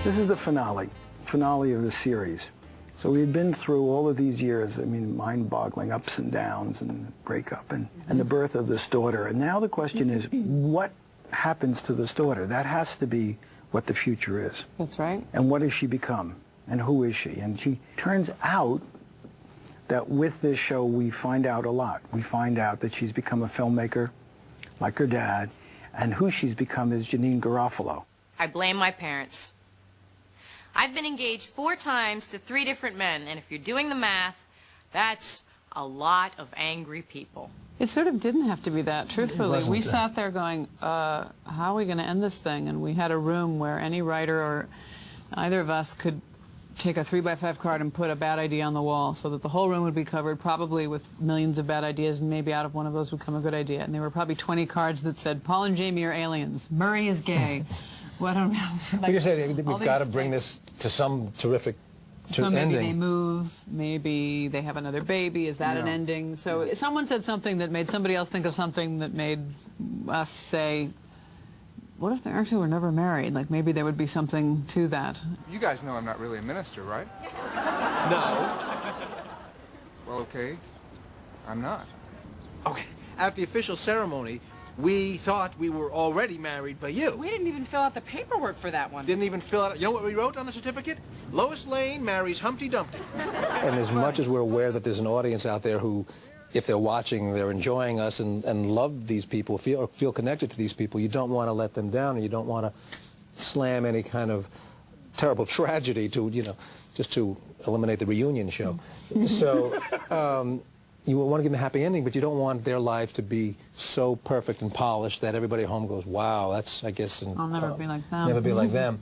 This is the finale of the series. So we had been through all of these years, I mean, mind-boggling ups and downs and breakup and the birth of this daughter. And now the question is, what happens to this daughter? That has to be what the future is. That's right. And what does she become? And who is she? And she turns out that with this show, we find out a lot. We find out that she's become a filmmaker, like her dad, and who she's become is Janeane Garofalo. I blame my parents. I've been engaged 4 times to 3 different men, and if you're doing the math, that's a lot of angry people. It sort of didn't have to be that, truthfully. We sat there going, how are we going to end this thing? And we had a room where any writer or either of us could take a 3x5 card and put a bad idea on the wall so that the whole room would be covered probably with millions of bad ideas, and maybe out of one of those would come a good idea. And there were probably 20 cards that said, Paul and Jamie are aliens, Murray is gay. Well, I don't know. Like, we just said we've got to bring this to some terrific so maybe ending. They move, maybe they have another baby. Is that an ending? So someone said something that made somebody else think of something that made us say, what if they actually were never married? Like maybe there would be something to that. You guys know I'm not really a minister, right? No. Well, okay. I'm not. Okay, at the official ceremony, we thought we were already married by you. We didn't even fill out the paperwork for that one. Didn't even fill out... You know what we wrote on the certificate? Lois Lane marries Humpty Dumpty. And as much as we're aware that there's an audience out there who, if they're watching, they're enjoying us and love these people, feel connected to these people, you don't want to let them down, and you don't want to slam any kind of terrible tragedy to, you know, just to eliminate the reunion show. So you want to give them a happy ending, but you don't want their life to be so perfect and polished that everybody at home goes, wow, that's, I guess... I'll never be like them. Never be like them.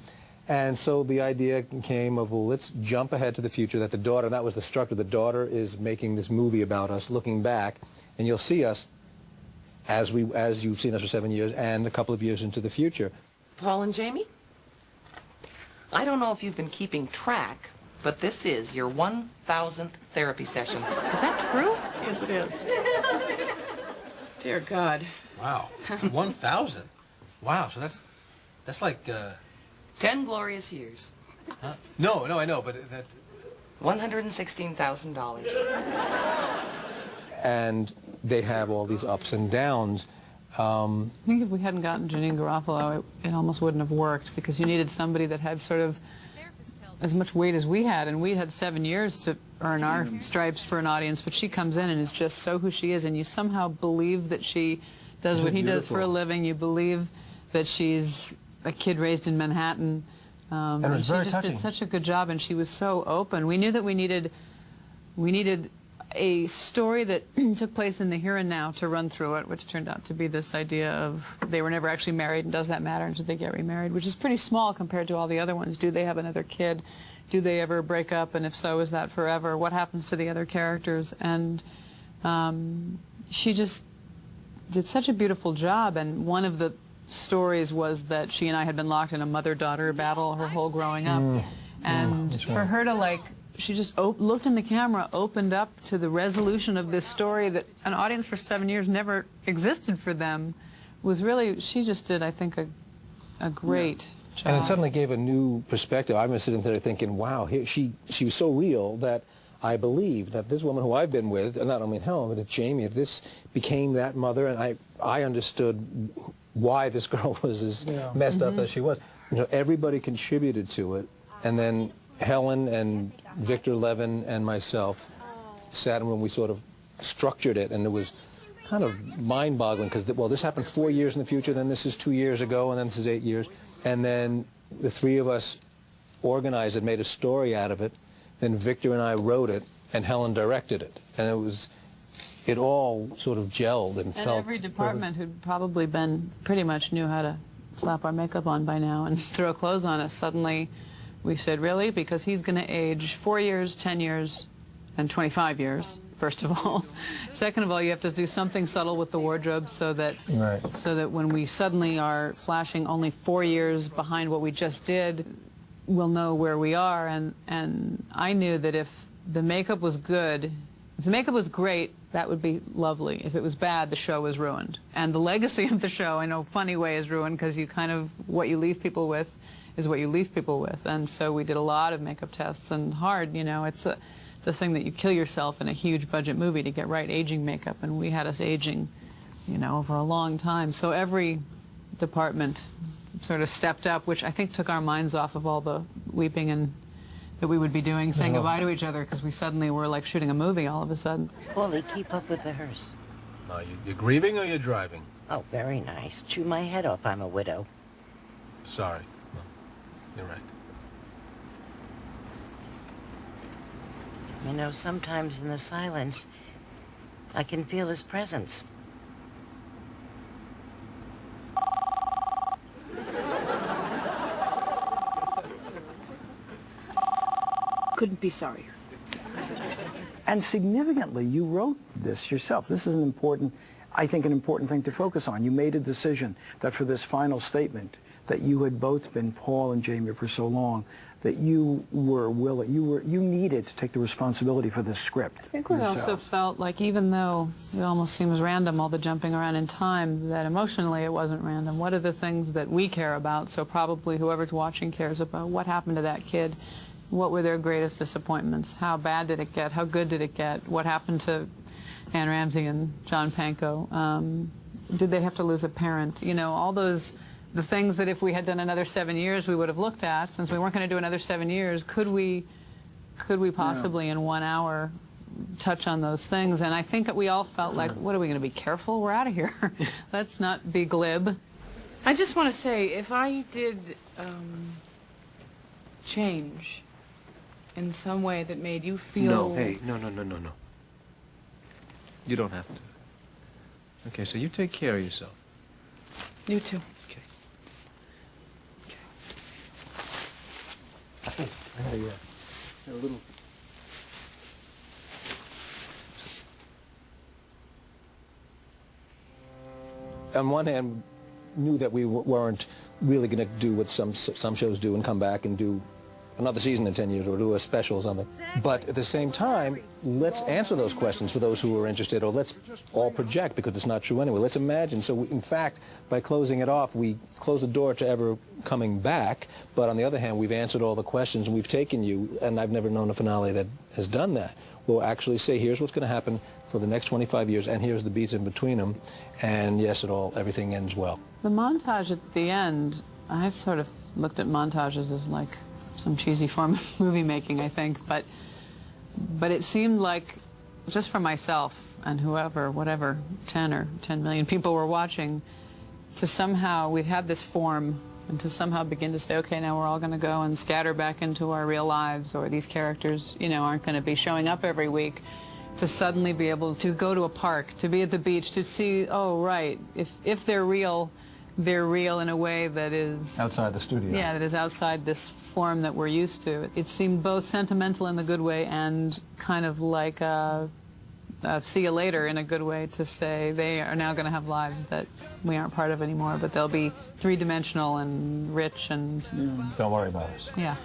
And so the idea came of, well, let's jump ahead to the future, that the daughter, that was the structure, the daughter is making this movie about us, looking back, and you'll see us as you've seen us for 7 years and a couple of years into the future. Paul and Jamie? I don't know if you've been keeping track, but this is your 1,000th therapy session. Is that true? Yes, it is. Dear God. Wow. 1,000? Wow, so that's like... 10 glorious years. Huh? No, I know, but that... $116,000. And they have all these ups and downs. I think if we hadn't gotten Janeane Garofalo, it almost wouldn't have worked, because you needed somebody that had sort of as much weight as we had, and we had 7 years to earn our stripes for an audience, but she comes in and is just so who she is, and you somehow believe that she does what he does for a living. You believe that she's a kid raised in Manhattan, and it was she very just touching. did such a good job, and she was so open. We knew that we needed a story that took place in the here and now to run through it, which turned out to be this idea of they were never actually married, and does that matter, and should they get remarried, which is pretty small compared to all the other ones. Do they have another kid? Do they ever break up, and if so, is that forever? What happens to the other characters? And she just did such a beautiful job, and one of the stories was that she and I had been locked in a mother-daughter battle her whole growing up, and for her to, like, she just looked in the camera, opened up to the resolution of this story that an audience for 7 years never existed for them, was really, she just did, I think, a great job. And it suddenly gave a new perspective. I was sitting there thinking, wow, she was so real that I believed that this woman who I've been with, not only Helen, but Jamie, this became that mother, and I understood why this girl was as messed up as she was. You know, everybody contributed to it, and then Helen and Victor Levin and myself sat in when we sort of structured it, and it was kind of mind-boggling because, well, this happened 4 years in the future, then this is 2 years ago, and then this is 8 years. And then the three of us organized it, made a story out of it. Then Victor and I wrote it, and Helen directed it. And it all sort of gelled and felt... And every department who'd probably been, pretty much knew how to slap our makeup on by now and throw clothes on us, suddenly we said, really? Because he's going to age 4 years, 10 years, and 25 years, first of all. Second of all, you have to do something subtle with the wardrobe so that when we suddenly are flashing only 4 years behind what we just did, we'll know where we are. And I knew that if the makeup was good, if the makeup was great, that would be lovely. If it was bad, the show was ruined. And the legacy of the show, in a funny way, is ruined because you kind of, what you leave people with is what you leave people with. And so we did a lot of makeup tests, and hard, you know, it's a thing that you kill yourself in a huge budget movie to get right aging makeup, and we had us aging, you know, over a long time. So every department sort of stepped up, which I think took our minds off of all the weeping and that we would be doing, saying goodbye to each other, because we suddenly were like shooting a movie all of a sudden. Well, they keep up with the hearse. No, you're grieving or you're driving? Oh, very nice. Chew my head off, I'm a widow. Sorry. No, you're right. You know, sometimes in the silence, I can feel his presence. Couldn't be sorrier. And significantly, you wrote this yourself. This is an important, I think, an important thing to focus on. You made a decision that for this final statement, that you had both been, Paul and Jamie, for so long, that you were willing, you needed to take the responsibility for this script. I think we also felt like, even though it almost seems random, all the jumping around in time, that emotionally it wasn't random. What are the things that we care about? So probably whoever's watching cares about what happened to that kid. What were their greatest disappointments? How bad did it get? How good did it get? What happened to Anne Ramsey and John Pankow? Did they have to lose a parent? You know, all those, the things that if we had done another 7 years we would have looked at. Since we weren't going to do another 7 years, could we possibly in 1 hour touch on those things? And I think that we all felt like, what are we going to be careful? We're out of here. Let's not be glib. I just want to say, if I did change in some way that made you feel... No, hey, no. You don't have to. Okay, so you take care of yourself. You too. Okay. I had a little... On one hand, knew that we weren't really going to do what some shows do and come back and do another season in 10 years or do a special or something. But at the same time, let's answer those questions for those who are interested, or let's all project, because it's not true anyway. Let's imagine. So in fact, by closing it off, we close the door to ever coming back. But on the other hand, we've answered all the questions and we've taken you, and I've never known a finale that has done that. We'll actually say, here's what's going to happen for the next 25 years, and here's the beats in between them. And yes, everything ends well. The montage at the end, I sort of looked at montages as like some cheesy form of movie making, I think, but it seemed like, just for myself and whatever 10 million people were watching, to somehow, we'd had this form, and to somehow begin to say, okay, now we're all going to go and scatter back into our real lives, or these characters, you know, aren't going to be showing up every week, to suddenly be able to go to a park, to be at the beach, to see, oh, right, if they're real in a way that is... Outside the studio. Yeah, that is outside this form that we're used to. It seemed both sentimental in the good way and kind of like a see you later in a good way, to say they are now going to have lives that we aren't part of anymore, but they'll be three-dimensional and rich and... Don't worry about us. Yeah.